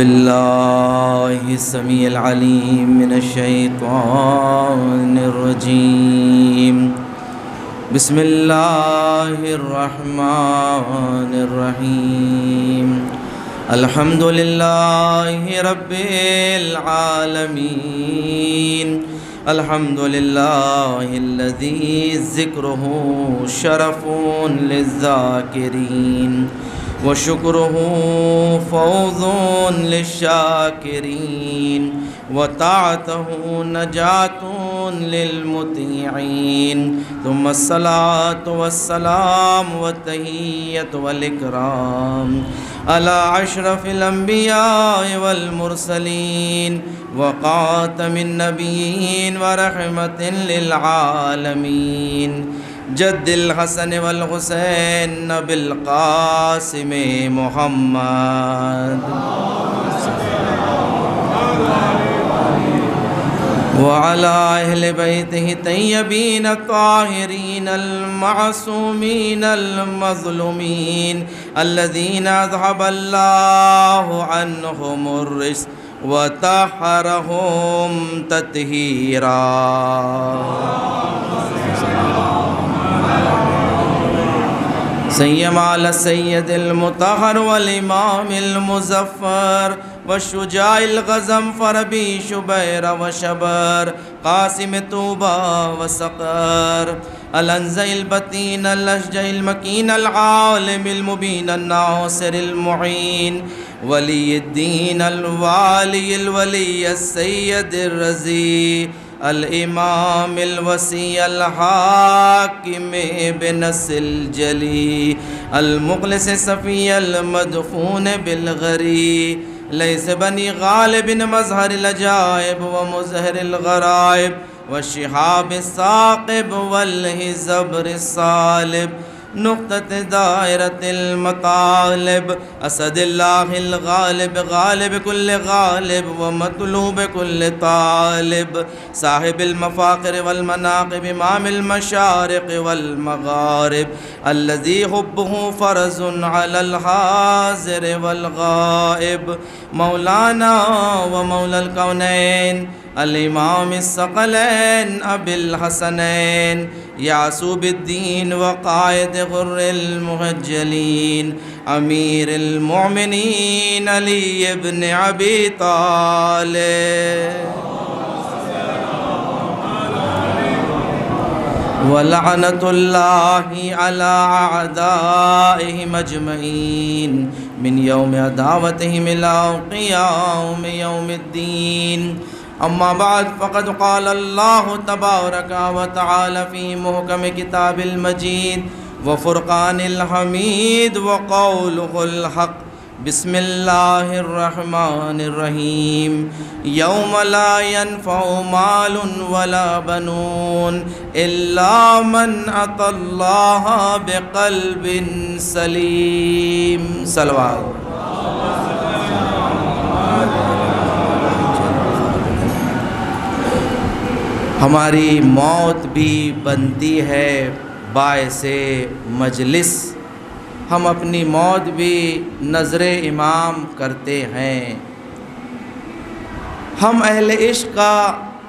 بالله السميع العليم من الشيطان الرجيم. بسم الله الرحمن الرحيم. الحمد لله رب العالمين. الحمد لله الذي ذكره شرف للذاكرين وشكره فوز للشاكرين وطاعته نجاة للمطيعين. ثم الصلاة والسلام والتحية والإكرام على أشرف الأنبياء والمرسلين وخاتم النبيين ورحمة للعالمين جد الحسن والحسين بالقاسم محمد وعلى أهل بيته الطيبين الطاهرين المعصومين المظلومين الذين أذهب الله عنهم الرجس وطهرهم تطهيرا. سيما على السيد المطهر والإمام المظفر والشجاع الغزنفر بي شبير وشبر قاسم طوبى وسقر الأنزع البتين الأشجع المكين العالم المبين الناصر المعين ولي الدين الوالي الولي السيد الرزي الإمام الوسيع الحاكم بنص الجلي المخلص الصفي المدفون بالغري ليس بني غالب مظهر العجائب ومظهر الغرائب والشهاب الثاقب والهزبر الصالب نقطة دائرة المطالب أسد الله الغالب غالب كل غالب ومطلوب كل طالب صاحب المفاخر والمناقب إمام المشارق والمغارب الذي حبه فرز على الحاضر والغائب مولانا ومولى الكونين الإمام الثقلين أبي الحسنين يعصوب الدين وقائد غر المهجلين أمير المؤمنين علي بن أبي طالب ولعنة الله على أعدائهم أجمعين من يوم عداوتهم إلى قيام يوم الدين. أما بعد فقد قال الله تبارك وتعالى في محكم كتاب المجيد وفرقان الحميد وقوله الحق. بسم الله الرحمن الرحيم. يوم لا ينفع مال ولا بنون إلا من أتى الله بقلب سليم. صلوات. ہماری موت بھی بنتی ہے باعث مجلس. ہم اپنی موت بھی نظر امام کرتے ہیں. ہم اہل عشق کا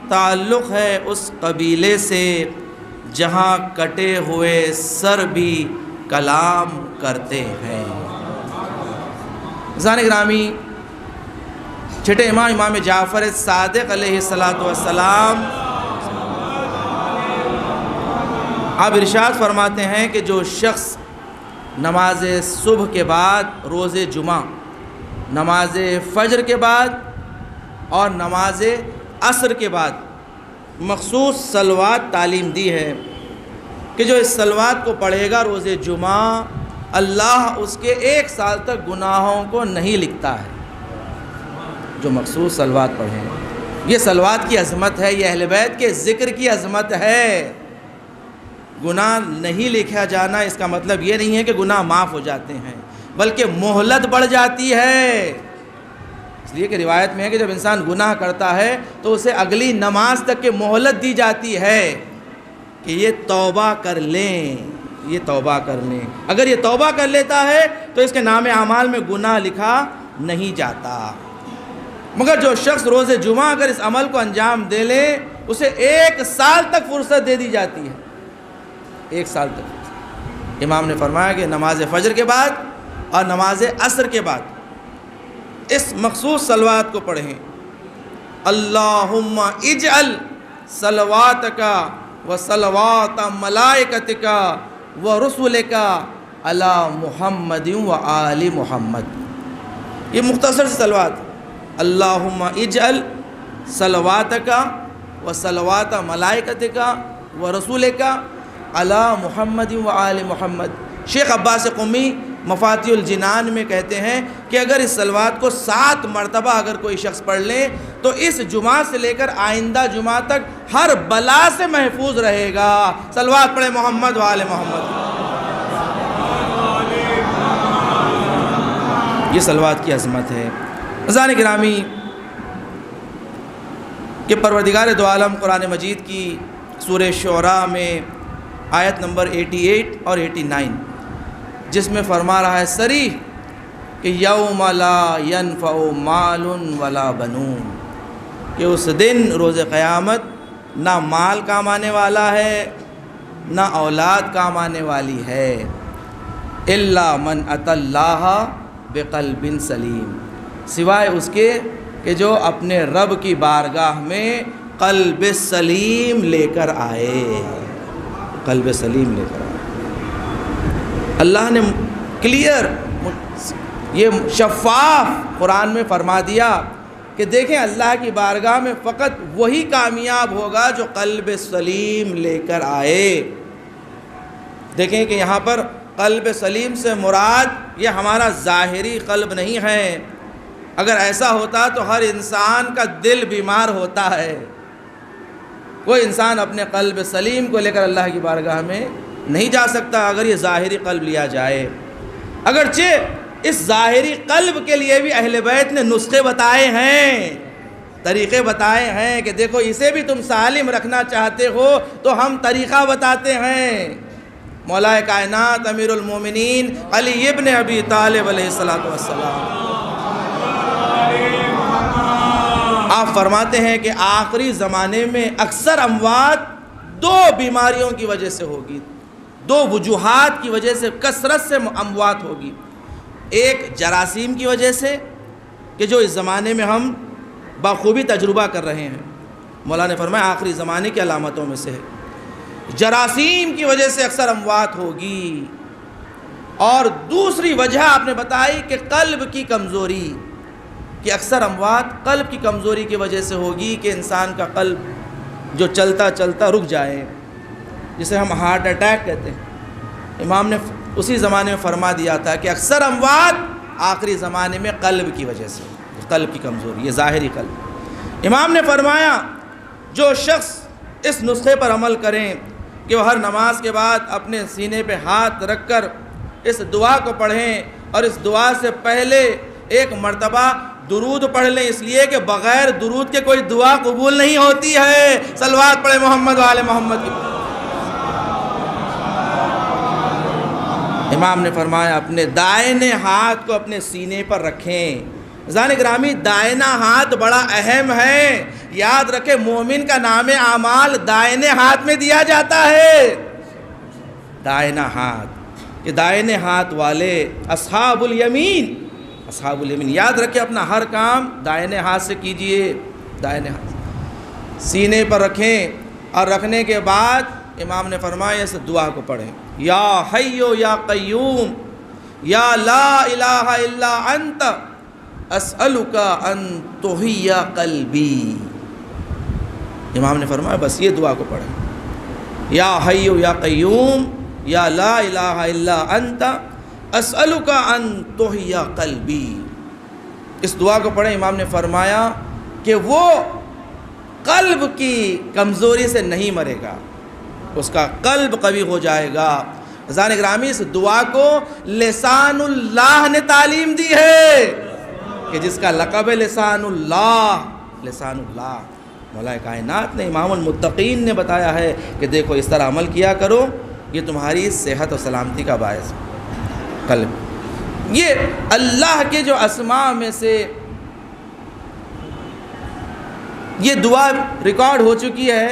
تعلق ہے اس قبیلے سے جہاں کٹے ہوئے سر بھی کلام کرتے ہیں. عزیزان گرامی، چھٹے امام جعفر صادق علیہ السلام آپ ارشاد فرماتے ہیں کہ جو شخص نماز صبح کے بعد روز جمعہ، نماز فجر کے بعد اور نماز عصر کے بعد مخصوص صلوات تعلیم دی ہے کہ جو اس صلوات کو پڑھے گا روز جمعہ، اللہ اس کے 1 سال تک گناہوں کو نہیں لکھتا ہے. جو مخصوص صلوات پڑھیں، یہ صلوات کی عظمت ہے، یہ اہل بیت کے ذکر کی عظمت ہے. گناہ نہیں لکھا جانا اس کا مطلب یہ نہیں ہے کہ گناہ معاف ہو جاتے ہیں، بلکہ مہلت بڑھ جاتی ہے. اس لیے کہ روایت میں ہے کہ جب انسان گناہ کرتا ہے تو اسے اگلی نماز تک کی مہلت دی جاتی ہے کہ یہ توبہ کر لیں، یہ توبہ کر لیں. اگر یہ توبہ کر لیتا ہے تو اس کے نام اعمال میں گناہ لکھا نہیں جاتا. مگر جو شخص روز جمعہ اگر اس عمل کو انجام دے لے اسے 1 سال تک فرصت دے دی جاتی ہے، 1 سال تک۔ امام نے فرمایا کہ نماز فجر کے بعد اور نماز عصر کے بعد اس مخصوص صلوات کو پڑھیں، اللہم اجعل صلواتک و صلوات ملائکتک و رسولک علی محمد و آل محمد۔ یہ مختصر سی صلوات، اللہم اجعل صلواتک و صلوات ملائکتک و رسولک علی محمد و آل محمد۔ شیخ عباس قمی مفاتیح الجنان میں کہتے ہیں کہ اگر اس صلوات کو 7 مرتبہ اگر کوئی شخص پڑھ لے تو اس جمعہ سے لے کر آئندہ جمعہ تک ہر بلا سے محفوظ رہے گا۔ صلوات پڑھے محمد و آل محمد۔ یہ صلوات کی عظمت ہے۔ عزیزان گرامی، کہ پروردگار دو عالم قرآن مجید کی سورہ شعراء میں آیت نمبر 88 اور 89 جس میں فرما رہا ہے صریح کہ یوم لا ینفع مال ولا بنون، کہ اس دن روز قیامت نہ مال کام آنے والا ہے نہ اولاد کام آنے والی ہے، الا من اتی اللہ بقلب سلیم، سوائے اس کے کہ جو اپنے رب کی بارگاہ میں قلب سلیم لے کر آئے، قلب سلیم لے کر آئے۔ اللہ نے کلیئر یہ شفاف قرآن میں فرما دیا کہ دیکھیں اللہ کی بارگاہ میں فقط وہی کامیاب ہوگا جو قلب سلیم لے کر آئے۔ دیکھیں کہ یہاں پر قلب سلیم سے مراد یہ ہمارا ظاہری قلب نہیں ہے، اگر ایسا ہوتا تو ہر انسان کا دل بیمار ہوتا ہے، کوئی انسان اپنے قلب سلیم کو لے کر اللہ کی بارگاہ میں نہیں جا سکتا اگر یہ ظاہری قلب لیا جائے۔ اگرچہ اس ظاہری قلب کے لیے بھی اہل بیت نے نسخے بتائے ہیں، طریقے بتائے ہیں کہ دیکھو اسے بھی تم سالم رکھنا چاہتے ہو تو ہم طریقہ بتاتے ہیں۔ مولا کائنات امیر المومنین علی ابن ابی طالب علیہ السلام آپ فرماتے ہیں کہ آخری زمانے میں اکثر اموات 2 بیماریوں کی وجہ سے ہوگی، 2 وجوہات کی وجہ سے کثرت سے اموات ہوگی۔ ایک جراثیم کی وجہ سے کہ جو اس زمانے میں ہم بخوبی تجربہ کر رہے ہیں، مولا نے فرمایا آخری زمانے کی علامتوں میں سے ہے، جراثیم کی وجہ سے اکثر اموات ہوگی۔ اور دوسری وجہ آپ نے بتائی کہ قلب کی کمزوری، کہ اکثر اموات قلب کی کمزوری کی وجہ سے ہوگی کہ انسان کا قلب جو چلتا چلتا رک جائے، جسے ہم ہارٹ اٹیک کہتے ہیں۔ امام نے اسی زمانے میں فرما دیا تھا کہ اکثر اموات آخری زمانے میں قلب کی وجہ سے، قلب کی کمزوری، یہ ظاہری قلب۔ امام نے فرمایا جو شخص اس نسخے پر عمل کریں کہ وہ ہر نماز کے بعد اپنے سینے پہ ہاتھ رکھ کر اس دعا کو پڑھیں، اور اس دعا سے پہلے 1 مرتبہ درود پڑھ لیں، اس لیے کہ بغیر درود کے کوئی دعا قبول نہیں ہوتی ہے۔ صلوات پڑھیں محمد و آل محمد کی۔ امام نے فرمایا اپنے دائنے ہاتھ کو اپنے سینے پر رکھیں۔ عزیزان گرامی، دائنا ہاتھ بڑا اہم ہے، یاد رکھیں مومن کا نام اعمال دائنے ہاتھ میں دیا جاتا ہے۔ دائنا ہاتھ، کہ دائنے ہاتھ والے اصحاب الیمین، اصحاب الیمین، یاد رکھیں اپنا ہر کام دائنے ہاتھ سے کیجئے، دائنے ہاتھ سینے پر رکھیں، اور رکھنے کے بعد امام نے فرمایا اس دعا کو پڑھیں، یا حیو یا قیوم یا لا الہ الا انت اسألک ان تحیی قلبی۔ امام نے فرمایا بس یہ دعا کو پڑھیں، یا حیو یا قیوم یا لا الہ الا انت اسألک ان تحیی قلبی۔ اس دعا کو پڑھیں۔ امام نے فرمایا کہ وہ قلب کی کمزوری سے نہیں مرے گا، اس کا قلب قوی ہو جائے گا۔ عزیزان گرامی، اس دعا کو لسان اللہ نے تعلیم دی ہے، کہ جس کا لقب ہے لسان اللہ، لسان اللہ۔ مولا کائنات نے امام المتقین نے بتایا ہے کہ دیکھو اس طرح عمل کیا کرو، یہ تمہاری صحت و سلامتی کا باعث ہے۔ قلب، یہ اللہ کے جو اسماء میں سے یہ دعا ریکارڈ ہو چکی ہے،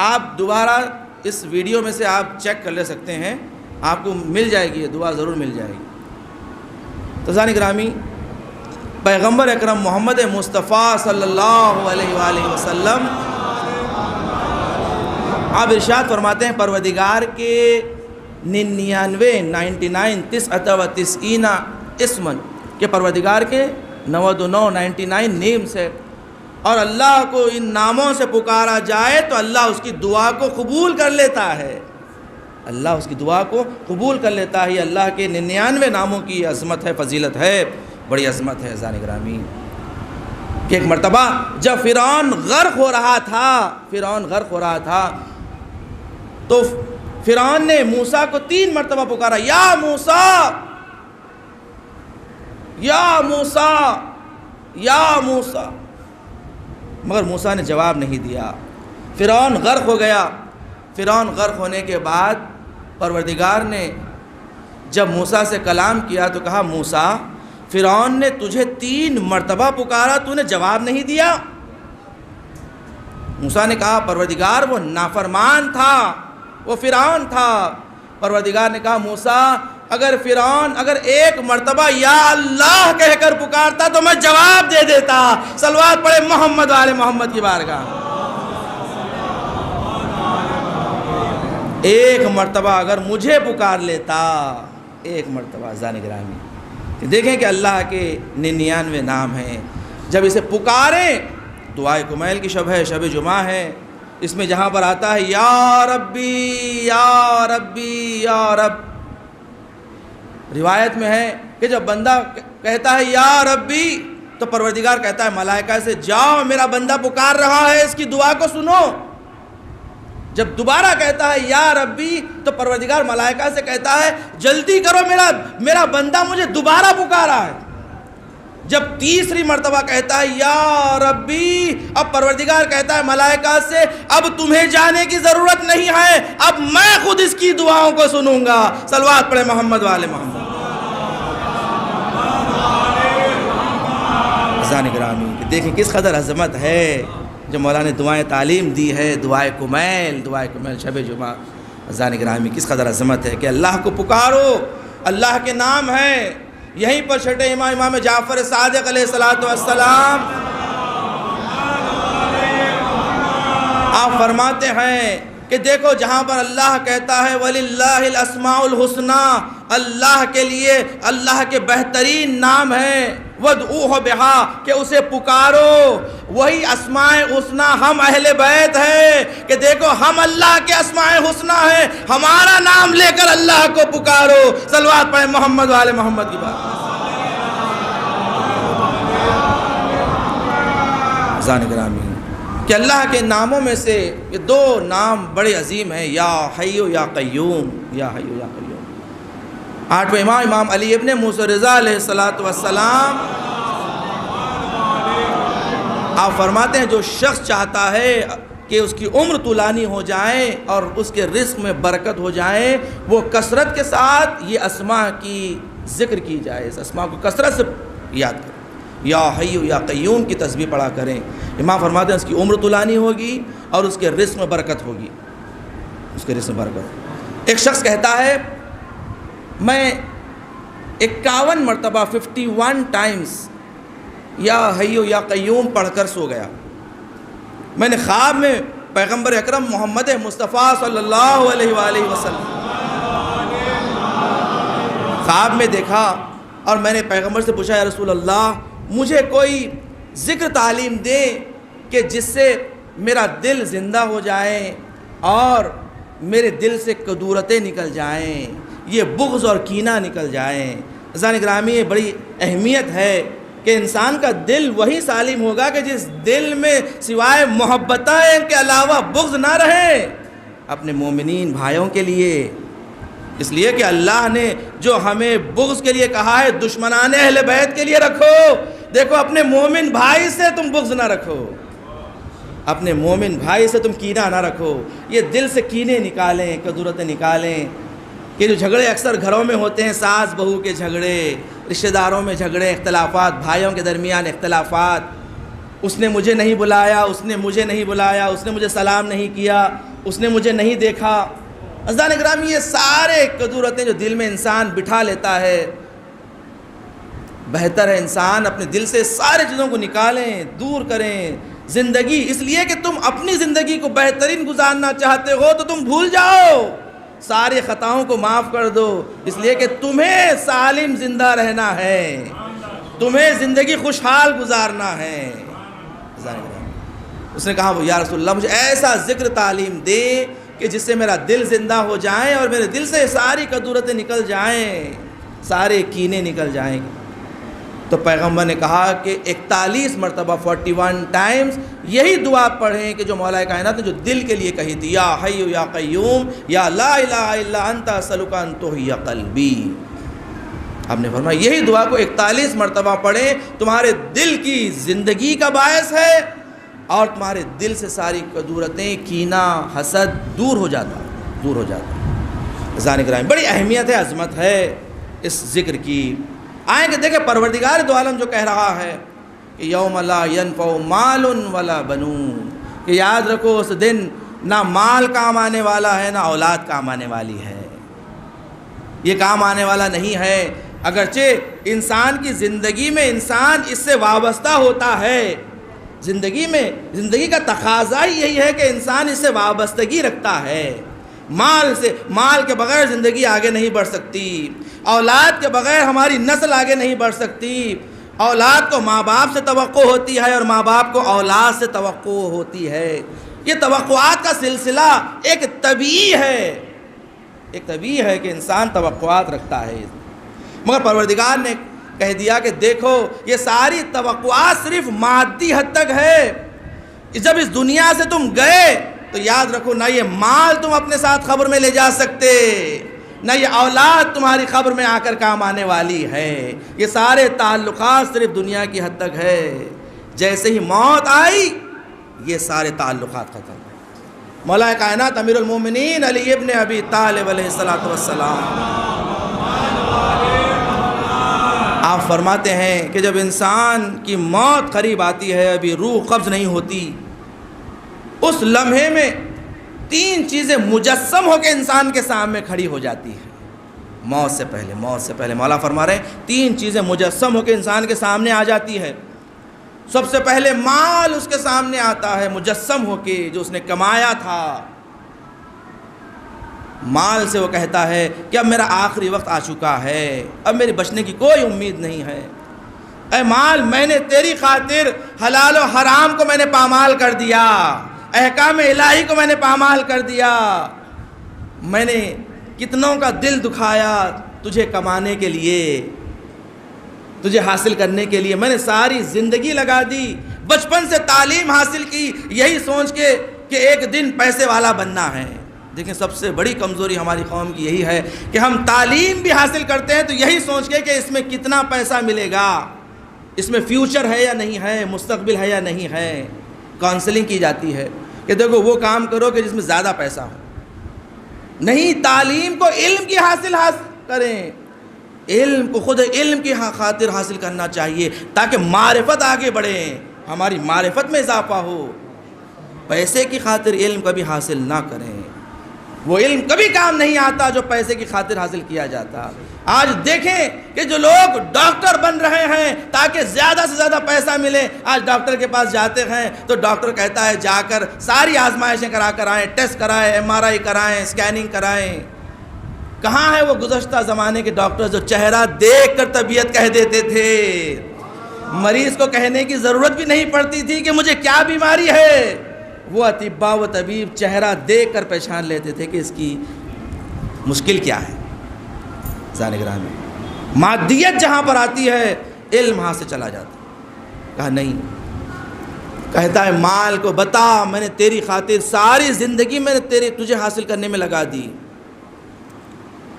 آپ دوبارہ اس ویڈیو میں سے آپ چیک کر لے سکتے ہیں، آپ کو مل جائے گی، یہ دعا ضرور مل جائے گی۔ تو عزیزان گرامی، پیغمبر اکرم محمد مصطفیٰ صلی اللہ علیہ وآلہ وسلم آپ ارشاد فرماتے ہیں پروردگار کے 99 اسمن کہ پروردگار کے 99 نیمز ہے، اور اللہ کو ان ناموں سے پکارا جائے تو اللہ اس کی دعا کو قبول کر لیتا ہے، اللہ اس کی دعا کو قبول کر لیتا ہے۔ اللہ کے 99 ناموں کی عظمت ہے، فضیلت ہے، بڑی عظمت ہے عزیزان گرامی۔ کہ ایک مرتبہ جب فرعون غرق ہو رہا تھا تو فرعون نے موسیٰ کو 3 مرتبہ پکارا، یا موسیٰ یا موسیٰ یا موسیٰ، مگر موسیٰ نے جواب نہیں دیا۔ فرعون غرق ہو گیا۔ فرعون غرق ہونے کے بعد پروردگار نے جب موسیٰ سے کلام کیا تو کہا، موسیٰ فرعون نے تجھے 3 مرتبہ پکارا، تو نے جواب نہیں دیا۔ موسیٰ نے کہا، پروردگار وہ نافرمان تھا، وہ فرعون تھا۔ پروردگار نے کہا، موسیٰ اگر فرعون اگر 1 مرتبہ یا اللہ کہہ کر پکارتا تو میں جواب دے دیتا۔ صلوات پڑھے محمد والے محمد کی بارگاہ۔ 1 مرتبہ اگر مجھے پکار لیتا، 1 مرتبہ عزیزان گرامی، کہ دیکھیں کہ اللہ کے 99 نام ہیں۔ جب اسے پکاریں، دعائے کمیل کی شب ہے، شب جمعہ ہے، اس میں جہاں پر آتا ہے یا ربی یا ربی یا رب، روایت میں ہے کہ جب بندہ کہتا ہے یا ربی تو پروردگار کہتا ہے ملائکہ سے، جاؤ میرا بندہ پکار رہا ہے، اس کی دعا کو سنو۔ جب دوبارہ کہتا ہے یا ربی تو پروردگار ملائکہ سے کہتا ہے، جلدی کرو، میرا بندہ مجھے دوبارہ پکارا ہے۔ جب تیسری مرتبہ کہتا ہے یا ربی، اب پروردگار کہتا ہے ملائکہ سے، اب تمہیں جانے کی ضرورت نہیں ہے، اب میں خود اس کی دعاؤں کو سنوں گا۔ صلوات پڑھے محمد والے محمد۔ عزیزان گرامی، دیکھیں کس قدر عظمت ہے جو مولا نے دعائیں تعلیم دی ہے، دعائے کمیل شب جمعہ۔ عزیزان گرامی، کس قدر عظمت ہے کہ اللہ کو پکارو، اللہ کے نام ہیں۔ یہیں پر چھٹے امام جعفر صادق علیہ السلام آپ فرماتے ہیں کہ دیکھو جہاں پر اللہ کہتا ہے وَلِلَّهِ الْأَسْمَاءُ الْحُسْنَى، اللہ کے لیے اللہ کے بہترین نام ہیں، وَادْعُوهُ بِهَا، کہ اسے پکارو۔ وہی اسماء حسنہ ہم اہل بیت ہیں کہ دیکھو ہم اللہ کے اسماء حسنہ ہیں، ہمارا نام لے کر اللہ کو پکارو۔ صلوات پڑھیں محمد والے محمد کی بات۔ عزیزان گرامی، کہ اللہ کے ناموں میں سے یہ 2 نام بڑے عظیم ہیں، یا حی یا قیوم، یا حی یا قیوم۔ 8ویں امام علی ابن موسیٰ رضا علیہ السلام آپ فرماتے ہیں جو شخص چاہتا ہے کہ اس کی عمر طولانی ہو جائے اور اس کے رزق میں برکت ہو جائے، وہ کثرت کے ساتھ یہ اسماء کی ذکر کی جائے، اس اسماء کو کثرت سے یاد کریں، یا حی یا قیوم کی تسبیح پڑھا کریں۔ امام فرماتے ہیں اس کی عمر طولانی ہوگی اور اس کے رزق میں برکت ہوگی، اس کے رزق میں برکت۔ ایک شخص کہتا ہے میں 51 مرتبہ 51 ٹائمز یا حی یا قیوم پڑھ کر سو گیا۔ میں نے خواب میں پیغمبر اکرم محمد مصطفیٰ صلی اللہ علیہ وآلہ وسلم خواب میں دیکھا، اور میں نے پیغمبر سے پوچھا، یا رسول اللہ مجھے کوئی ذکر تعلیم دے کہ جس سے میرا دل زندہ ہو جائے اور میرے دل سے کدورتیں نکل جائیں، یہ بغض اور کینہ نکل جائیں۔ عزیزان گرامی، یہ بڑی اہمیت ہے کہ انسان کا دل وہی سالم ہوگا کہ جس دل میں سوائے محبتیں کے علاوہ بغض نہ رہے اپنے مومنین بھائیوں کے لیے۔ اس لیے کہ اللہ نے جو ہمیں بغض کے لیے کہا ہے، دشمنان اہل بیت کے لیے رکھو۔ دیکھو اپنے مومن بھائی سے تم بغض نہ رکھو، اپنے مومن بھائی سے تم کینہ نہ رکھو۔ یہ دل سے کینے نکالیں، کدورتیں نکالیں۔ کہ جو جھگڑے اکثر گھروں میں ہوتے ہیں، ساس بہو کے جھگڑے، رشتہ داروں میں جھگڑے، اختلافات، بھائیوں کے درمیان اختلافات، اس نے مجھے نہیں بلایا، اس نے مجھے نہیں بلایا، اس نے مجھے سلام نہیں کیا، اس نے مجھے نہیں دیکھا۔ عزیزان اکرامی، یہ سارے قدورتیں جو دل میں انسان بٹھا لیتا ہے، بہتر ہے انسان اپنے دل سے سارے چیزوں کو نکالیں، دور کریں۔ زندگی اس لیے کہ تم اپنی زندگی کو بہترین گزارنا چاہتے ہو تو تم بھول جاؤ، سارے خطاؤں کو معاف کر دو، اس لیے کہ تمہیں سالم زندہ رہنا ہے، تمہیں زندگی خوشحال گزارنا ہے۔ اس نے کہا وہ یا رسول اللہ مجھے ایسا ذکر تعلیم دے کہ جس سے میرا دل زندہ ہو جائیں اور میرے دل سے ساری قدورتیں نکل جائیں، سارے کینے نکل جائیں۔ تو پیغمبر نے کہا کہ 41 مرتبہ 41 ٹائمز یہی دعا پڑھیں کہ جو مولا کائنات نے جو دل کے لیے کہی تھی، یا حی یا قیوم یا لا الہ الا انت اسألک ان تحیی قلبی۔ آپ نے فرمایا یہی دعا کو 41 مرتبہ پڑھیں، تمہارے دل کی زندگی کا باعث ہے اور تمہارے دل سے ساری قدورتیں، کینہ، حسد دور ہو جاتا، دور ہو جاتا۔ عزیزان اکرام، بڑی اہمیت ہے، عظمت ہے اس ذکر کی۔ آئیں کہ دیکھیں پروردگار دو عالم جو کہہ رہا ہے کہ یوم لا ینفع مال ولا بنون، کہ یاد رکھو اس دن نہ مال کام آنے والا ہے نہ اولاد کام آنے والی ہے، یہ کام آنے والا نہیں ہے۔ اگرچہ انسان کی زندگی میں انسان اس سے وابستہ ہوتا ہے، زندگی کا تقاضا ہی یہی ہے کہ انسان اس سے وابستگی رکھتا ہے۔ مال کے بغیر زندگی آگے نہیں بڑھ سکتی، اولاد کے بغیر ہماری نسل آگے نہیں بڑھ سکتی۔ اولاد کو ماں باپ سے توقع ہوتی ہے اور ماں باپ کو اولاد سے توقع ہوتی ہے۔ یہ توقعات کا سلسلہ ایک طبیعی ہے کہ انسان توقعات رکھتا ہے، مگر پروردگار نے کہہ دیا کہ دیکھو یہ ساری توقعات صرف مادی حد تک ہے۔ جب اس دنیا سے تم گئے تو یاد رکھو نہ یہ مال تم اپنے ساتھ قبر میں لے جا سکتے، نہ یہ اولاد تمہاری قبر میں آ کر کام آنے والی ہے۔ یہ سارے تعلقات صرف دنیا کی حد تک ہے، جیسے ہی موت آئی یہ سارے تعلقات ختم۔ مولا کائنات امیر المومنین علی ابن ابی طالب علیہ السلام آپ فرماتے ہیں کہ جب انسان کی موت قریب آتی ہے، ابھی روح قبض نہیں ہوتی، اس لمحے میں 3 چیزیں مجسم ہو کے انسان کے سامنے کھڑی ہو جاتی ہیں۔ موت سے پہلے مولا فرما رہے ہیں 3 چیزیں مجسم ہو کے انسان کے سامنے آ جاتی ہے۔ سب سے پہلے مال اس کے سامنے آتا ہے مجسم ہو کے، جو اس نے کمایا تھا۔ مال سے وہ کہتا ہے کہ اب میرا آخری وقت آ چکا ہے، اب میری بچنے کی کوئی امید نہیں ہے۔ اے مال، میں نے تیری خاطر حلال و حرام کو میں نے پامال کر دیا، احکام الہی کو میں نے پامال کر دیا، میں نے کتنوں کا دل دکھایا تجھے کمانے کے لیے، تجھے حاصل کرنے کے لیے، میں نے ساری زندگی لگا دی، بچپن سے تعلیم حاصل کی یہی سوچ کے کہ ایک دن پیسے والا بننا ہے۔ دیکھیں سب سے بڑی کمزوری ہماری قوم کی یہی ہے کہ ہم تعلیم بھی حاصل کرتے ہیں تو یہی سوچ کے کہ اس میں کتنا پیسہ ملے گا، اس میں فیوچر ہے یا نہیں ہے، مستقبل ہے یا نہیں ہے۔ کاؤنسلنگ کی جاتی ہے کہ دیکھو وہ کام کرو کہ جس میں زیادہ پیسہ ہو، نہیں، تعلیم کو علم کی حاصل کریں، علم کو خود علم کی خاطر حاصل کرنا چاہیے تاکہ معرفت آگے بڑھے، ہماری معرفت میں اضافہ ہو۔ پیسے کی خاطر علم کبھی حاصل نہ کریں، وہ علم کبھی کام نہیں آتا جو پیسے کی خاطر حاصل کیا جاتا۔ آج دیکھیں کہ جو لوگ ڈاکٹر بن رہے ہیں تاکہ زیادہ سے زیادہ پیسہ ملے، آج ڈاکٹر کے پاس جاتے ہیں تو ڈاکٹر کہتا ہے جا کر ساری آزمائشیں کرا کر آئیں، ٹیسٹ کرائیں، MRI کرائیں، اسکیننگ کرائیں۔ کہاں ہے وہ گزشتہ زمانے کے ڈاکٹر جو چہرہ دیکھ کر طبیعت کہہ دیتے تھے؟ مریض کو کہنے کی ضرورت بھی نہیں پڑتی تھی کہ مجھے کیا بیماری ہے، وہ اطباء و طبیب چہرہ دیکھ کر پہچان لیتے تھے کہ اس کی مشکل کیا ہے۔ گرامی، مادیت جہاں پر آتی ہے علم وہاں سے چلا جاتا ہے۔ کہا نہیں، کہتا ہے مال کو بتا، میں نے تیری خاطر ساری زندگی میں نے تجھے حاصل کرنے میں لگا دی۔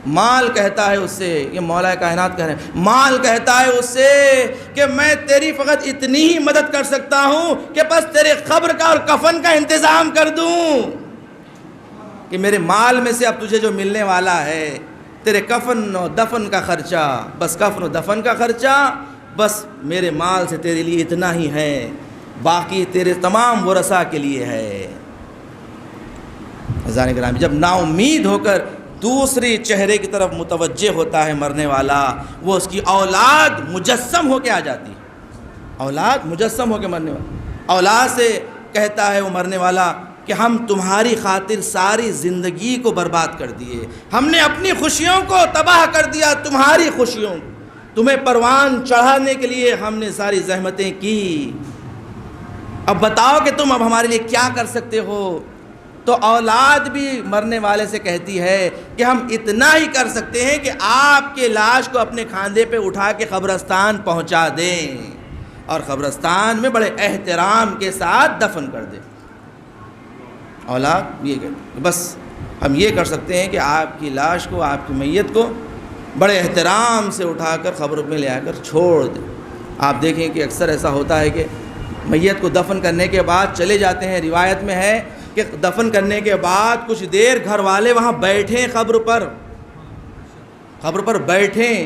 مال کہتا ہے اس سے، یہ مولا کائنات کہہ رہے ہیں، مال کہتا ہے اس سے کہ میں تیری فقط اتنی ہی مدد کر سکتا ہوں کہ بس تیرے قبر کا اور کفن کا انتظام کر دوں، کہ میرے مال میں سے اب تجھے جو ملنے والا ہے تیرے کفن و دفن کا خرچہ، بس کفن و دفن کا خرچہ بس میرے مال سے تیرے لیے اتنا ہی ہے۔ باقی تیرے تمام ورثاء کے لیے ہے۔ عزیزان گرامی، جب نا امید ہو کر دوسری چہرے کی طرف متوجہ ہوتا ہے مرنے والا، وہ اس کی اولاد مجسم ہو کے آ جاتی ہے، اولاد مجسم ہو کے مرنے والا، اولاد سے کہتا ہے وہ مرنے والا کہ ہم تمہاری خاطر ساری زندگی کو برباد کر دیے، ہم نے اپنی خوشیوں کو تباہ کر دیا، تمہاری خوشیوں، تمہیں پروان چڑھانے کے لیے ہم نے ساری زحمتیں کی، اب بتاؤ کہ تم اب ہمارے لیے کیا کر سکتے ہو؟ تو اولاد بھی مرنے والے سے کہتی ہے کہ ہم اتنا ہی کر سکتے ہیں کہ آپ کے لاش کو اپنے کھاندے پہ اٹھا کے قبرستان پہنچا دیں اور قبرستان میں بڑے احترام کے ساتھ دفن کر دیں۔ اولاد یہ کہتی ہے بس ہم یہ کر سکتے ہیں کہ آپ کی لاش کو، آپ کی میت کو بڑے احترام سے اٹھا کر قبر میں لے آ کر چھوڑ دیں۔ آپ دیکھیں کہ اکثر ایسا ہوتا ہے کہ میت کو دفن کرنے کے بعد چلے جاتے ہیں، روایت میں ہے کہ دفن کرنے کے بعد کچھ دیر گھر والے وہاں بیٹھیں، قبر پر بیٹھیں،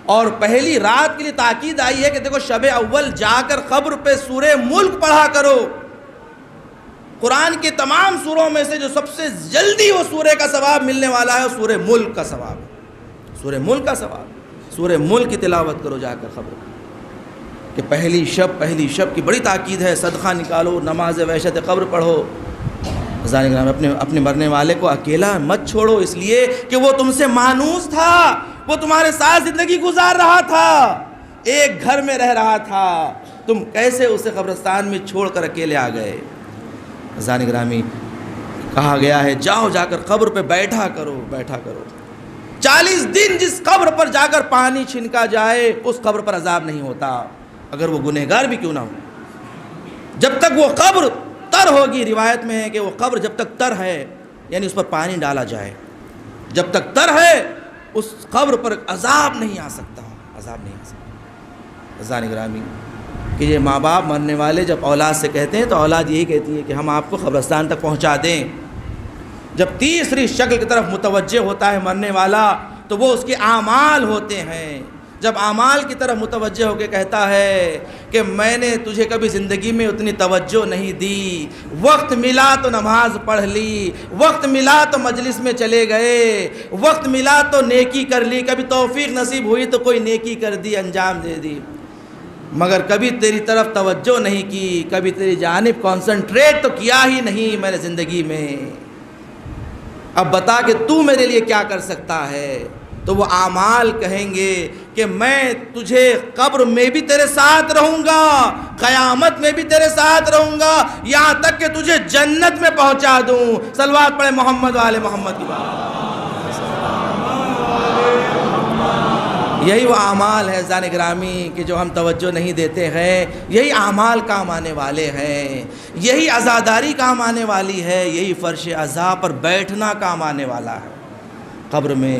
اور پہلی رات کے لیے تاکید آئی ہے کہ دیکھو شب اول جا کر قبر پہ سورہ ملک پڑھا کرو۔ قرآن کے تمام سوروں میں سے جو سب سے جلدی وہ سورہ کا ثواب ملنے والا ہے وہ سورہ ملک کا ثواب ہے، سورہ ملک کا ثواب، سورہ ملک کی تلاوت کرو جا کر قبر پر، کہ پہلی شب کی بڑی تاکید ہے، صدقہ نکالو، نماز وحشت قبر پڑھو۔ عزیزان گرامی، اپنے مرنے والے کو اکیلا مت چھوڑو، اس لیے کہ وہ تم سے مانوس تھا، وہ تمہارے ساتھ زندگی گزار رہا تھا، ایک گھر میں رہ رہا تھا، تم کیسے اسے قبرستان میں چھوڑ کر اکیلے آ گئے؟ عزیزان گرامی، کہا گیا ہے جاؤ جا کر قبر پہ بیٹھا کرو 40 دن جس قبر پر جا کر پانی چھنکا جائے اس قبر پر عذاب نہیں ہوتا، اگر وہ گنہگار بھی کیوں نہ ہو، جب تک وہ قبر تر ہوگی۔ روایت میں ہے کہ وہ قبر جب تک تر ہے، یعنی اس پر پانی ڈالا جائے، جب تک تر ہے اس قبر پر عذاب نہیں آ سکتا، عذاب نہیں آ سکتا۔ عزیزان گرامی، کہ یہ ماں باپ مرنے والے جب اولاد سے کہتے ہیں تو اولاد یہی کہتی ہے کہ ہم آپ کو قبرستان تک پہنچا دیں۔ جب تیسری شکل کی طرف متوجہ ہوتا ہے مرنے والا تو وہ اس کے اعمال ہوتے ہیں، جب اعمال کی طرف متوجہ ہو کے کہتا ہے کہ میں نے تجھے کبھی زندگی میں اتنی توجہ نہیں دی، وقت ملا تو نماز پڑھ لی، وقت ملا تو مجلس میں چلے گئے، وقت ملا تو نیکی کر لی، کبھی توفیق نصیب ہوئی تو کوئی نیکی کر دی، انجام دے دی، مگر کبھی تیری طرف توجہ نہیں کی، کبھی تیری جانب کانسنٹریٹ تو کیا ہی نہیں میں نے زندگی میں، اب بتا کہ تو میرے لیے کیا کر سکتا ہے؟ تو وہ اعمال کہیں گے کہ میں تجھے قبر میں بھی تیرے ساتھ رہوں گا، قیامت میں بھی تیرے ساتھ رہوں گا، یہاں تک کہ تجھے جنت میں پہنچا دوں۔ صلوات پڑھے محمد والے محمد کی بات۔ یہی وہ اعمال ہے عزیزان گرامی کہ جو ہم توجہ نہیں دیتے ہیں، یہی اعمال کام آنے والے ہیں، یہی عزاداری کام آنے والی ہے، یہی فرش عزا پر بیٹھنا کام آنے والا ہے قبر میں،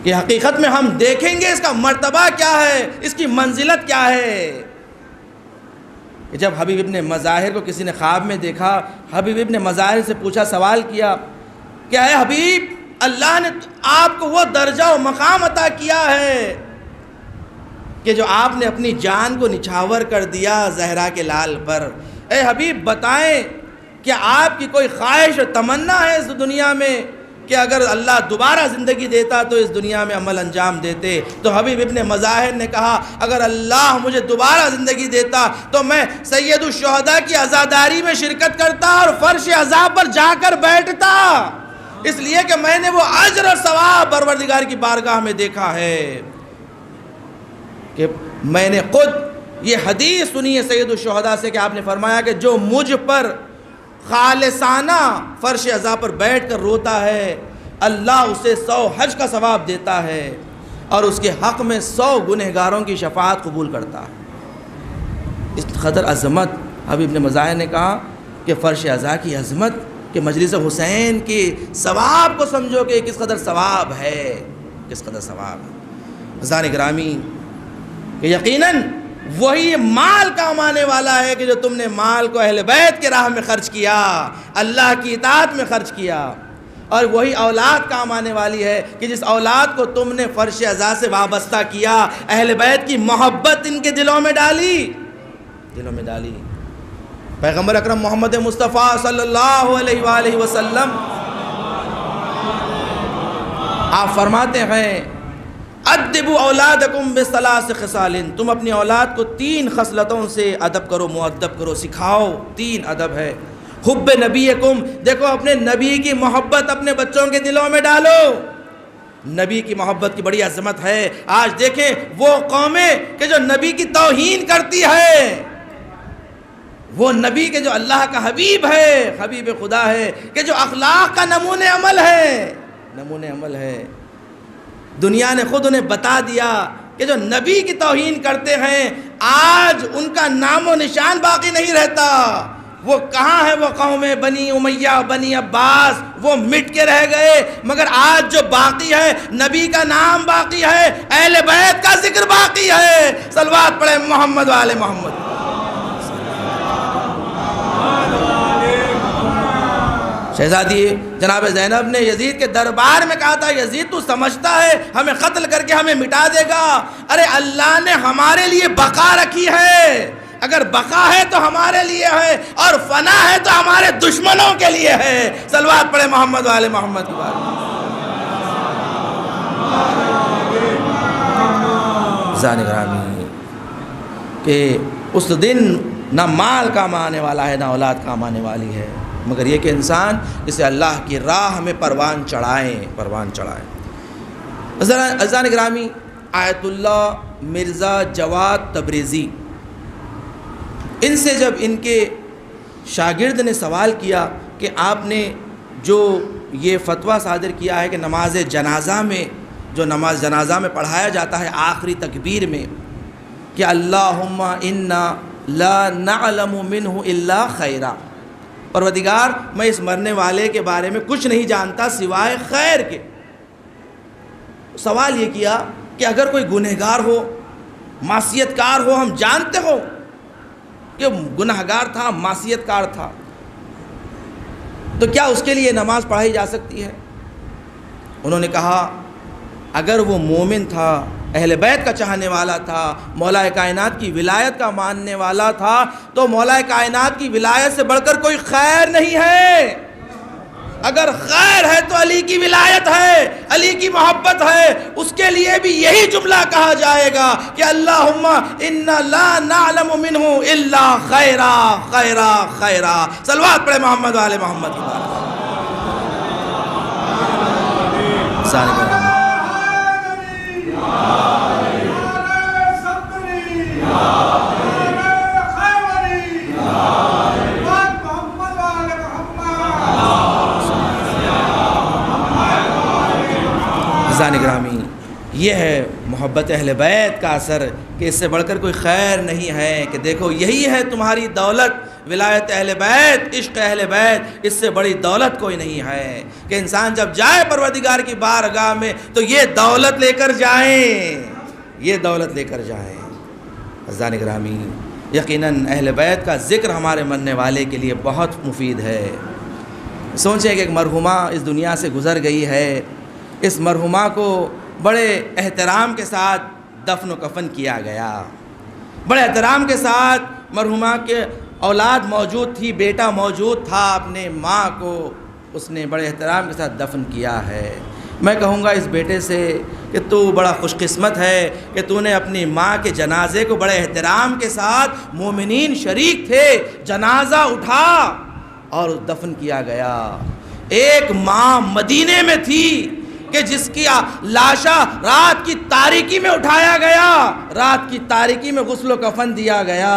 کہ حقیقت میں ہم دیکھیں گے اس کا مرتبہ کیا ہے، اس کی منزلت کیا ہے۔ جب حبیب ابن مظاہر کو کسی نے خواب میں دیکھا، حبیب ابن مظاہر سے پوچھا، سوال کیا کہ اے حبیب، اللہ نے آپ کو وہ درجہ و مقام عطا کیا ہے کہ جو آپ نے اپنی جان کو نچھاور کر دیا زہرا کے لال پر، اے حبیب بتائیں کہ آپ کی کوئی خواہش و تمنا ہے اس دنیا میں کہ اگر اللہ دوبارہ زندگی دیتا تو اس دنیا میں عمل انجام دیتے؟ تو حبیب ابن مظاہر نے کہا اگر اللہ مجھے دوبارہ زندگی دیتا تو میں سید الشہداء کی عزاداری میں شرکت کرتا اور فرش عزا پر جا کر بیٹھتا، اس لیے کہ میں نے وہ اجر اور ثواب پروردگار کی بارگاہ میں دیکھا ہے، کہ میں نے خود یہ حدیث سنی ہے سید الشہداء سے کہ آپ نے فرمایا کہ جو مجھ پر خالصانہ فرش عزا پر بیٹھ کر روتا ہے اللہ اسے 100 حج کا ثواب دیتا ہے اور اس کے حق میں 100 گنہگاروں کی شفاعت قبول کرتا ہے۔ اس قدر عظمت حبیب ابن مظاہر نے کہا کہ فرش عزا کی عظمت، کہ مجلس حسین کے ثواب کو سمجھو کہ کس قدر ثواب ہے، کس قدر ثواب ہے۔ عزیزان گرامی، کہ یقیناً وہی مال کام آنے والا ہے کہ جو تم نے مال کو اہل بیت کے راہ میں خرچ کیا، اللہ کی اطاعت میں خرچ کیا، اور وہی اولاد کام آنے والی ہے کہ جس اولاد کو تم نے فرش عزا سے وابستہ کیا، اہل بیت کی محبت ان کے دلوں میں ڈالی، پیغمبر اکرم محمد مصطفیٰ صلی اللہ علیہ وآلہ وسلم آپ فرماتے ہیں ادبوا اولادکم بثلاث خصال، تم اپنی اولاد کو 3 خصلتوں سے ادب کرو، مؤدب کرو، سکھاؤ۔ 3 ادب ہے۔ حب نبیکم، دیکھو اپنے نبی کی محبت اپنے بچوں کے دلوں میں ڈالو۔ نبی کی محبت کی بڑی عظمت ہے۔ آج دیکھیں وہ قومیں کہ جو نبی کی توہین کرتی ہے، وہ نبی کے جو اللہ کا حبیب ہے، حبیب خدا ہے، کہ جو اخلاق کا نمونِ عمل ہے، نمونِ عمل ہے، دنیا نے خود انہیں بتا دیا کہ جو نبی کی توہین کرتے ہیں آج ان کا نام و نشان باقی نہیں رہتا۔ وہ کہاں ہے وہ قومیں بنی امیہ بنی عباس، وہ مٹ کے رہ گئے، مگر آج جو باقی ہے نبی کا نام باقی ہے، اہل بیت کا ذکر باقی ہے۔ صلوات پڑھیں محمد والے محمد۔ شہزادی جناب زینب نے یزید کے دربار میں کہا تھا یزید تو سمجھتا ہے ہمیں قتل کر کے ہمیں مٹا دے گا؟ ارے اللہ نے ہمارے لیے بقا رکھی ہے، اگر بقا ہے تو ہمارے لیے ہے اور فنا ہے تو ہمارے دشمنوں کے لیے ہے۔ صلوات پڑھے محمد والے محمد کی بات۔ زانی گرامی کہ اس دن نہ مال کام آنے والا ہے نہ اولاد کام آنے والی ہے، مگر یہ کہ انسان اسے اللہ کی راہ میں پروان چڑھائیں۔ عزیزان گرامی، آیت اللہ مرزا جواد تبریزی، ان سے جب ان کے شاگرد نے سوال کیا کہ آپ نے جو یہ فتویٰ صادر کیا ہے کہ نماز جنازہ میں، جو نماز جنازہ میں پڑھایا جاتا ہے آخری تکبیر میں کہ اللہم انا لا نعلم منہ الا خیرا، پروردگار میں اس مرنے والے کے بارے میں کچھ نہیں جانتا سوائے خیر کے۔ سوال یہ کیا کہ اگر کوئی گنہگار ہو، معصیت کار ہو، ہم جانتے ہو کہ گنہگار تھا، معصیت کار تھا، تو کیا اس کے لیے نماز پڑھائی جا سکتی ہے؟ انہوں نے کہا اگر وہ مومن تھا، اہل بیت کا چاہنے والا تھا، مولا کائنات کی ولایت کا ماننے والا تھا، تو مولا کائنات کی ولایت سے بڑھ کر کوئی خیر نہیں ہے۔ اگر خیر ہے تو علی کی ولایت ہے، علی کی محبت ہے، اس کے لیے بھی یہی جملہ کہا جائے گا کہ اللہم انا لا نعلم منہ الا خیرا خیرا خیرا۔ صلوات پڑھے محمد والے محمد کی بات۔ گرامی، یہ ہے محبت اہل بیت کا اثر کہ اس سے بڑھ کر کوئی خیر نہیں ہے، کہ دیکھو یہی ہے تمہاری دولت، ولایت اہل بیت، عشق اہل بیت، اس سے بڑی دولت کوئی نہیں ہے کہ انسان جب جائے پروردگار کی بارگاہ میں تو یہ دولت لے کر جائیں، یہ دولت لے کر جائیں۔ عزیزان گرامی، یقیناً اہل بیت کا ذکر ہمارے مرنے والے کے لیے بہت مفید ہے۔ سوچیں کہ ایک مرحومہ اس دنیا سے گزر گئی ہے، اس مرحومہ کو بڑے احترام کے ساتھ دفن و کفن کیا گیا، بڑے احترام کے ساتھ مرحومہ کے اولاد موجود تھی، بیٹا موجود تھا، اپنے ماں کو اس نے بڑے احترام کے ساتھ دفن کیا ہے۔ میں کہوں گا اس بیٹے سے کہ تو بڑا خوش قسمت ہے کہ تو نے اپنی ماں کے جنازے کو بڑے احترام کے ساتھ، مومنین شریک تھے، جنازہ اٹھا اور دفن کیا گیا۔ ایک ماں مدینے میں تھی کہ جس کی لاشا رات کی تاریکی میں اٹھایا گیا، رات کی تاریکی میں غسل و کفن دیا گیا،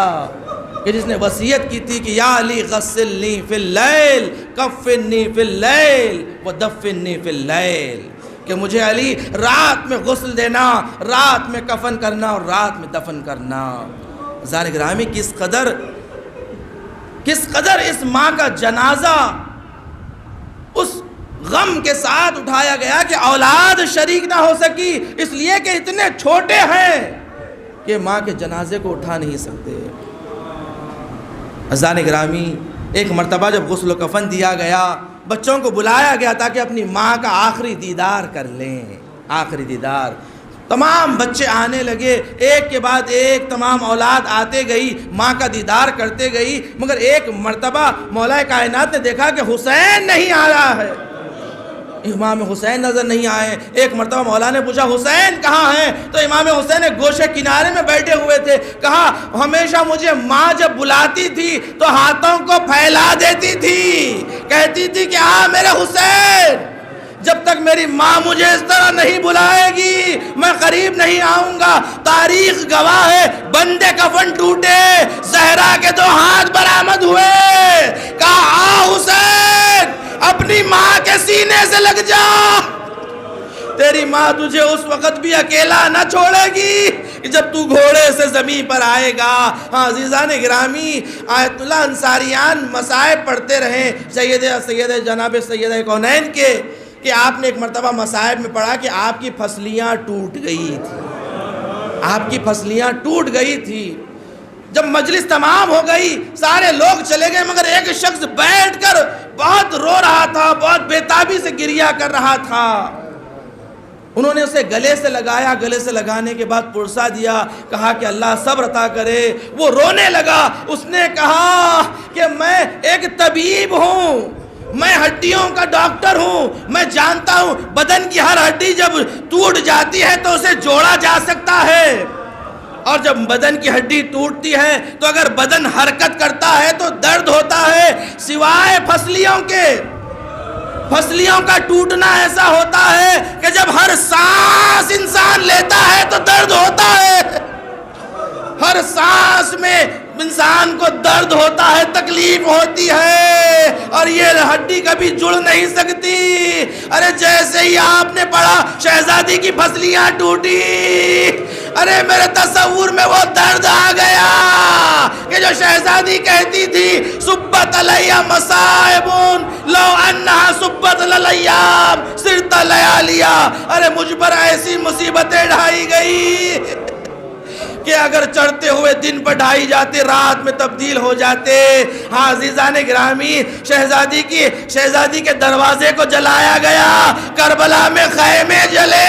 کہ جس نے وصیت کی تھی کہ یا علی غسلنی فی اللیل کفنی فی اللیل ودفنی فی اللیل، کہ مجھے علی رات میں غسل دینا، رات میں کفن کرنا اور رات میں دفن کرنا۔ عزیزان گرامی، کس قدر اس ماں کا جنازہ اس غم کے ساتھ اٹھایا گیا کہ اولاد شریک نہ ہو سکی، اس لیے کہ اتنے چھوٹے ہیں کہ ماں کے جنازے کو اٹھا نہیں سکتے۔ عزیزان گرامی، ایک مرتبہ جب غسل و کفن دیا گیا، بچوں کو بلایا گیا تاکہ اپنی ماں کا آخری دیدار کر لیں، آخری دیدار۔ تمام بچے آنے لگے، ایک کے بعد ایک تمام اولاد آتے گئی، ماں کا دیدار کرتے گئی، مگر ایک مرتبہ مولا کائنات نے دیکھا کہ حسین نہیں آ رہا ہے، امام حسین نظر نہیں آئے۔ ایک مرتبہ مولا نے پوچھا حسین کہاں ہیں؟ تو امام حسین ایک گوشے کنارے میں بیٹھے ہوئے تھے۔ کہا ہمیشہ مجھے ماں جب بلاتی تھی تو ہاتھوں کو پھیلا دیتی تھی، کہتی تھی کہ آ میرے حسین، جب تک میری ماں مجھے اس طرح نہیں بلائے گی میں قریب نہیں آؤں گا۔ تاریخ گواہ ہے، بندے کفن ٹوٹے، زہرا کے 2 ہاتھ برآمد ہوئے، کہا آ حسین اپنی ماں کے سینے سے لگ جا، تیری ماں تجھے اس وقت بھی اکیلا نہ چھوڑے گی جب تو گھوڑے سے زمین پر آئے گا۔ ہاں عزیزان گرامی، آیت اللہ انصاریان مصائب پڑھتے رہیں سید جناب سید کونین کے، کہ آپ نے ایک مرتبہ مصائب میں پڑھا کہ آپ کی پھسلیاں ٹوٹ گئی تھی، آپ کی پھسلیاں ٹوٹ گئی تھی۔ جب مجلس تمام ہو گئی، سارے لوگ چلے گئے، مگر ایک شخص بیٹھ کر بہت رو رہا تھا، بہت بےتابی سے گریہ کر رہا تھا۔ انہوں نے اسے گلے سے لگایا، گلے سے لگانے کے بعد پرسا دیا، کہا کہ اللہ صبر عطا کرے۔ وہ رونے لگا، اس نے کہا کہ میں ایک طبیب ہوں، میں ہڈیوں کا ڈاکٹر ہوں، میں جانتا ہوں بدن کی ہر ہڈی جب ٹوٹ جاتی ہے تو اسے جوڑا جا سکتا ہے، اور جب بدن کی ہڈی ٹوٹتی ہے تو اگر بدن حرکت کرتا ہے تو درد ہوتا ہے، سوائے پھسلیوں کے۔ پھسلیوں کا ٹوٹنا ایسا ہوتا ہے کہ جب ہر سانس انسان لیتا ہے تو درد ہوتا ہے، ہر سانس میں انسان کو درد ہوتا ہے، تکلیف ہوتی ہے، اور یہ ہڈی کبھی جڑ نہیں سکتی۔ ارے جیسے ہی آپ نے پڑھا شہزادی کی پھسلیاں ٹوٹی، ارے میرے تصور میں وہ درد آ گیا کہ جو شہزادی کہتی تھی سبت علیہ مصائب لو انہا سبت للیام صرت لیالیا، ارے مجھ پر ایسی مصیبتیں ڈھائی گئی کہ اگر چڑھتے ہوئے دن پر ڈھائی جاتے رات میں تبدیل ہو جاتے۔ ہاں عزیزان گرامی، شہزادی کے دروازے کو جلایا گیا، کربلا میں خیمے جلے،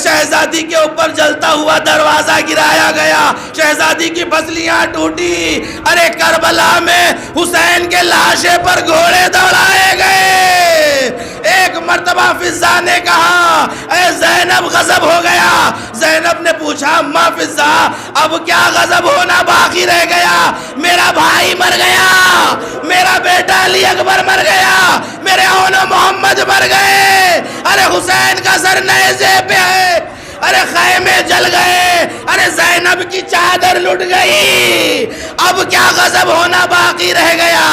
شہزادی کے اوپر جلتا ہوا دروازہ گرایا گیا، شہزادی کی پھسلیاں ٹوٹی۔ ارے کربلا میں حسین کے لاشے پر گھوڑے دوڑائے گئے۔ ایک مرتبہ فضا نے کہا اے زینب غضب ہو گیا۔ زینب نے پوچھا اماں فضا اب کیا غضب ہونا باقی رہ گیا؟ میرا بھائی مر گیا، میرا بیٹا علی اکبر مر گیا، میرے اون محمد مر گئے، ارے حسین کا سر نیزے پہ ہے، ارے خیمے جل گئے، ارے زینب کی چادر لٹ گئی، اب کیا غضب ہونا باقی رہ گیا؟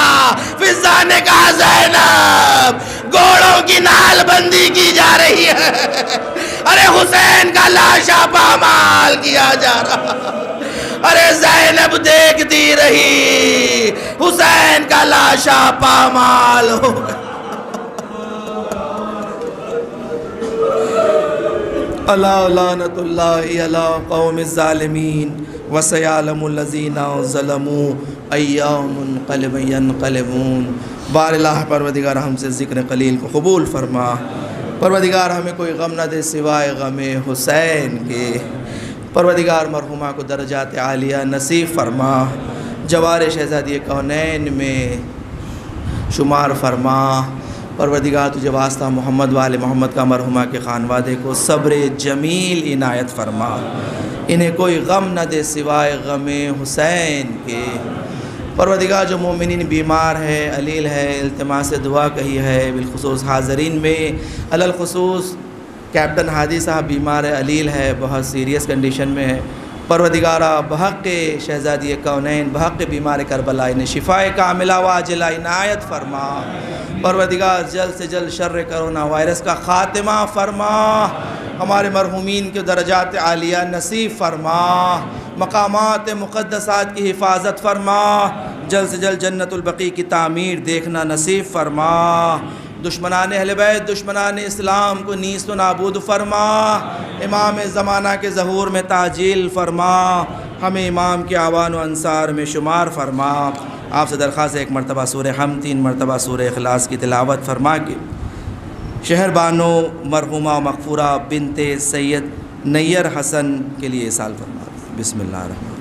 فضا نے کہا زینب گھوڑوں کی نال بندی کی جا رہی ہے، ارے حسین کا لاشا پامال کیا جا رہا، ارے زینب دیکھتی رہی حسین کا لاشا پامال ہو گیا۔ الا لعنت اللہ علی قوم الظالمین وسیعلم الذین ظلموا ایام منقلب ینقلبون۔ بار الہ پروردگار ہم سے ذکر قلیل کو قبول فرما، پروردگار ہمیں کوئی غم نہ دے سوائے غم حسین کے، پروردگار مرحومہ کو درجات عالیہ نصیب فرما، جوار شہزادی کونین میں شمار فرما، پروردگار تجھے واسطہ محمد وآل محمد کا مرحومہ کے خانوادے کو صبر جمیل عنایت فرما، انہیں کوئی غم نہ دے سوائے غم حسین کے، پروردگار جو مومنین بیمار ہے علیل ہے التماس دعا کہی ہے، بالخصوص حاضرین میں علی الخصوص کیپٹن ہادی صاحب بیمار ہے، علیل ہے، بہت سیریس کنڈیشن میں ہے، پروردگارہ بحق شہزادی کونین بحق بیمار کربلا انہیں شفائے کاملہ واجلہ عنایت فرما، پروردگار جلد سے جلد شر کرونا وائرس کا خاتمہ فرما، ہمارے مرحومین کے درجات عالیہ نصیب فرما، مقامات مقدسات کی حفاظت فرما، جلد سے جلد جنت البقیع کی تعمیر دیکھنا نصیب فرما، دشمنان اہل بیت دشمنان اسلام کو نیست و نابود فرما، امام زمانہ کے ظہور میں تعجیل فرما، ہمیں امام کے اعوان و انصار میں شمار فرما۔ آپ سے درخواست ہے ایک مرتبہ سورہ حمد 3 مرتبہ سورہ اخلاص کی تلاوت فرما کے شہر بانو مرحومہ مغفورہ بنت سید نیر حسن کے لیے سال فرما. بسم اللہ الرحمن